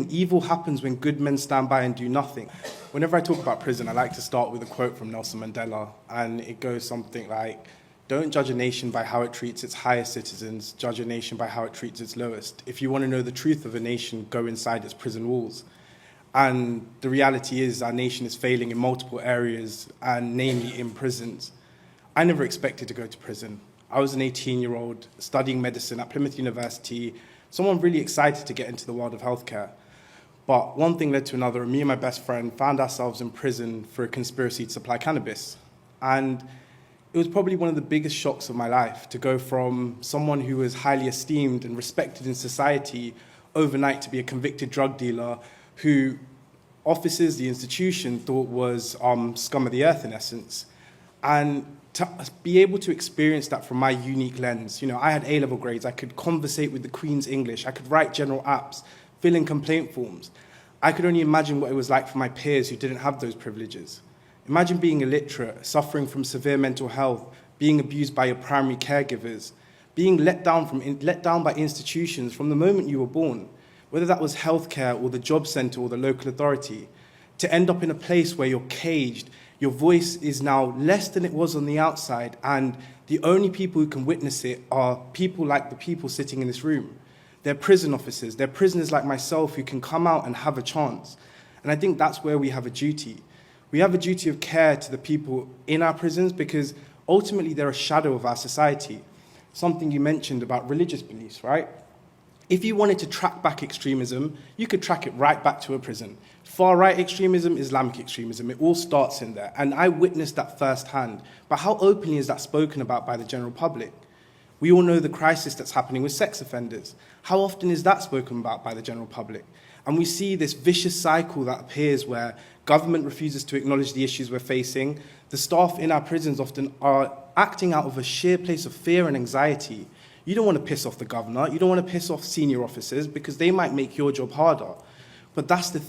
saying, evil happens when good men stand by and do nothing. Whenever I talk about prison, I like to start with a quote from Nelson Mandela, and it goes something like, "Don't judge a nation by how it treats its highest citizens, judge a nation by how it treats its lowest. If you want to know the truth of a nation, go inside its prison walls." And the reality is our nation is failing in multiple areas, and namely in prisons. I never expected to go to prison. I was an 18-year-old studying medicine at Plymouth University, someone really excited to get into the world of healthcare. But one thing led to another, and me and my best friend found ourselves in prison for a conspiracy to supply cannabis. And it was probably one of the biggest shocks of my life to go from someone who was highly esteemed and respected in society overnight to be a convicted drug dealer who officers, the institution, thought was scum of the earth in essence. And to be able to experience that from my unique lens, I had A-level grades, I could conversate with the Queen's English, I could write general apps, fill in complaint forms. I could only imagine what it was like for my peers who didn't have those privileges. Imagine being illiterate, suffering from severe mental health, being abused by your primary caregivers, being let down by institutions from the moment you were born, whether that was healthcare or the job centre or the local authority, to end up in a place where you're caged. Your voice is now less than it was on the outside, and the only people who can witness it are people like the people sitting in this room. They're prison officers, they're prisoners like myself who can come out and have a chance. And I think that's where we have a duty. We have a duty of care to the people in our prisons because ultimately they're a shadow of our society. Something you mentioned about religious beliefs, right? If you wanted to track back extremism, you could track it right back to a prison. Far-right extremism, Islamic extremism, it all starts in there. And I witnessed that firsthand. But how openly is that spoken about by the general public? We all know the crisis that's happening with sex offenders. How often is that spoken about by the general public? And we see this vicious cycle that appears where government refuses to acknowledge the issues we're facing. The staff in our prisons often are acting out of a sheer place of fear and anxiety. You don't want to piss off the governor, you don't want to piss off senior officers because they might make your job harder. But that's the thing.